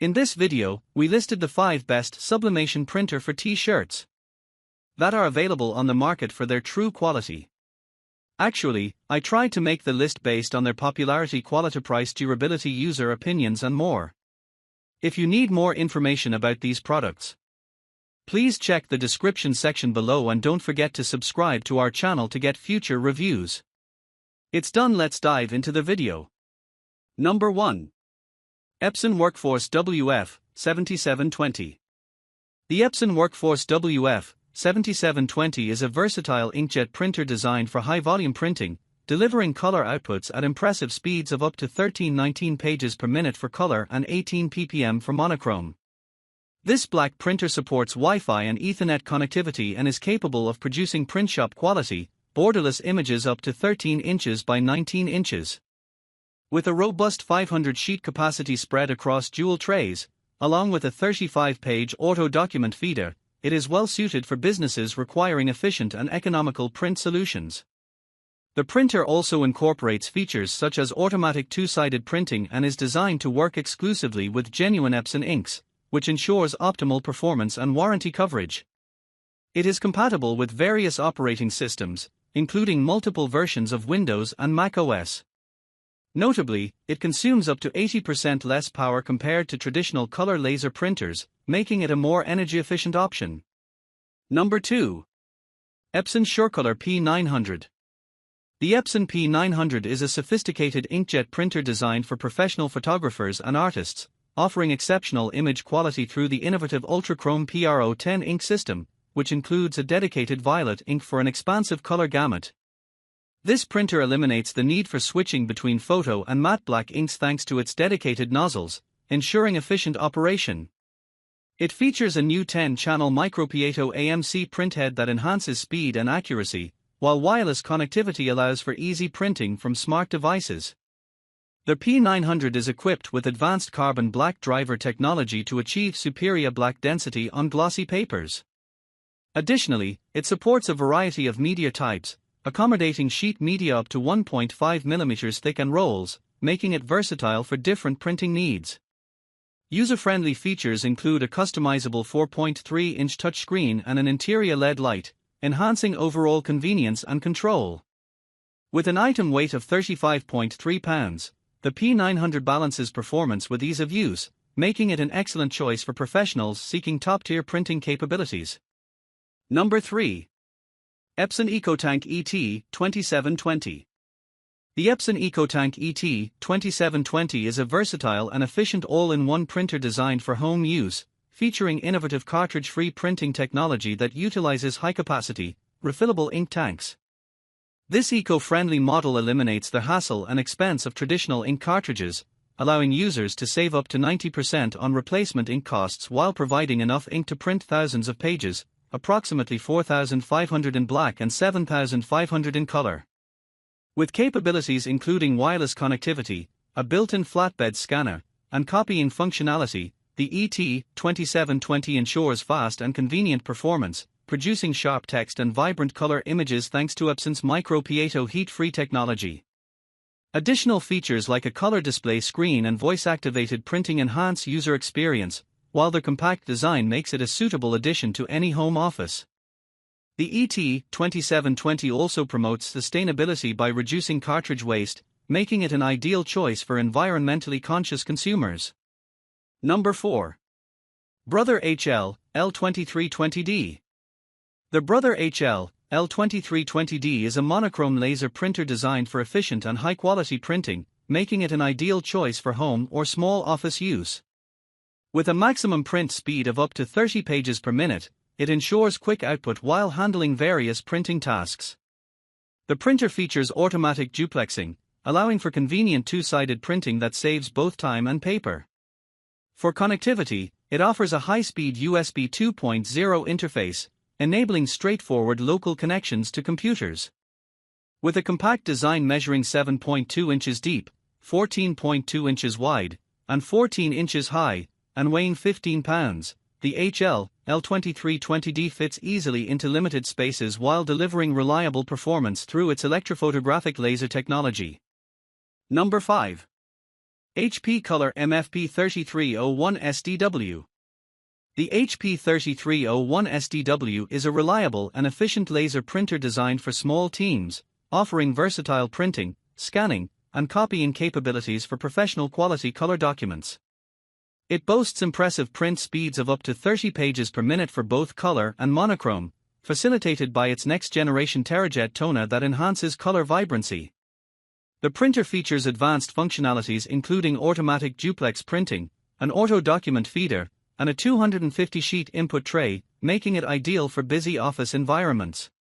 In this video, we listed the 5 best sublimation printer for t-shirts that are available on the market for their true quality. Actually, I tried to make the list based on their popularity, quality, price, durability, user opinions and more. If you need more information about these products, please check the description section below and don't forget to subscribe to our channel to get future reviews. It's done, let's dive into the video. Number 1. Epson Workforce WF-7720. The Epson Workforce WF-7720 is a versatile inkjet printer designed for high-volume printing, delivering color outputs at impressive speeds of up to 13-19 pages per minute for color and 18 ppm for monochrome. This black printer supports Wi-Fi and Ethernet connectivity and is capable of producing print shop quality, borderless images up to 13 inches by 19 inches. With a robust 500 sheet capacity spread across dual trays, along with a 35-page auto document feeder, it is well suited for businesses requiring efficient and economical print solutions. The printer also incorporates features such as automatic two-sided printing and is designed to work exclusively with genuine Epson inks, which ensures optimal performance and warranty coverage. It is compatible with various operating systems, including multiple versions of Windows and Mac OS. Notably, it consumes up to 80% less power compared to traditional color laser printers, making it a more energy-efficient option. Number 2. Epson SureColor P900. The Epson P900 is a sophisticated inkjet printer designed for professional photographers and artists, offering exceptional image quality through the innovative Ultrachrome Pro10 ink system, which includes a dedicated violet ink for an expansive color gamut. This printer eliminates the need for switching between photo and matte black inks thanks to its dedicated nozzles, ensuring efficient operation. It features a new 10-channel micro-piezo AMC printhead that enhances speed and accuracy, while wireless connectivity allows for easy printing from smart devices. The P900 is equipped with advanced carbon black driver technology to achieve superior black density on glossy papers. Additionally, it supports a variety of media types, accommodating sheet media up to 1.5 mm thick and rolls, making it versatile for different printing needs. User-friendly features include a customizable 4.3-inch touchscreen and an interior LED light, enhancing overall convenience and control. With an item weight of 35.3 pounds, the P900 balances performance with ease of use, making it an excellent choice for professionals seeking top-tier printing capabilities. Number 3. Epson EcoTank ET2720. The Epson EcoTank ET2720 is a versatile and efficient all-in-one printer designed for home use, featuring innovative cartridge-free printing technology that utilizes high-capacity, refillable ink tanks. This eco-friendly model eliminates the hassle and expense of traditional ink cartridges, allowing users to save up to 90% on replacement ink costs while providing enough ink to print thousands of pages, approximately 4,500 in black and 7,500 in color. With capabilities including wireless connectivity, a built-in flatbed scanner, and copying functionality, the ET2720 ensures fast and convenient performance, producing sharp text and vibrant color images thanks to Epson's micro-piezo heat-free technology. Additional features like a color display screen and voice-activated printing enhance user experience, while their compact design makes it a suitable addition to any home office. The ET2720 also promotes sustainability by reducing cartridge waste, making it an ideal choice for environmentally conscious consumers. Number 4. Brother HL L2320D. The Brother HL L2320D is a monochrome laser printer designed for efficient and high-quality printing, making it an ideal choice for home or small office use. With a maximum print speed of up to 30 pages per minute, it ensures quick output while handling various printing tasks. The printer features automatic duplexing, allowing for convenient two-sided printing that saves both time and paper. For connectivity, it offers a high-speed USB 2.0 interface, enabling straightforward local connections to computers. With a compact design measuring 7.2 inches deep, 14.2 inches wide, and 14 inches high, and weighing 15 pounds, the HL L2320D fits easily into limited spaces while delivering reliable performance through its electrophotographic laser technology. Number 5. HP Color MFP 3301 SDW. The HP 3301 SDW is a reliable and efficient laser printer designed for small teams, offering versatile printing, scanning, and copying capabilities for professional quality color documents. It boasts impressive print speeds of up to 30 pages per minute for both color and monochrome, facilitated by its next-generation Terajet toner that enhances color vibrancy. The printer features advanced functionalities including automatic duplex printing, an auto-document feeder, and a 250-sheet input tray, making it ideal for busy office environments.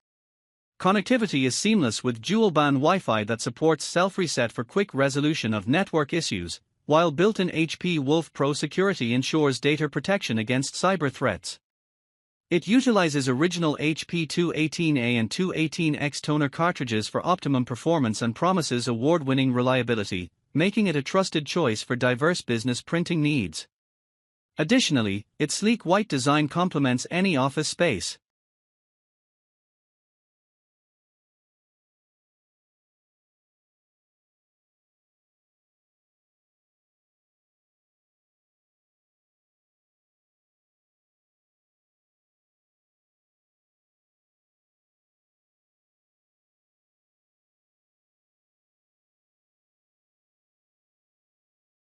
Connectivity is seamless with dual-band Wi-Fi that supports self-reset for quick resolution of network issues, while built-in HP Wolf Pro security ensures data protection against cyber threats. It utilizes original HP 218A and 218X toner cartridges for optimum performance and promises award-winning reliability, making it a trusted choice for diverse business printing needs. Additionally, its sleek white design complements any office space.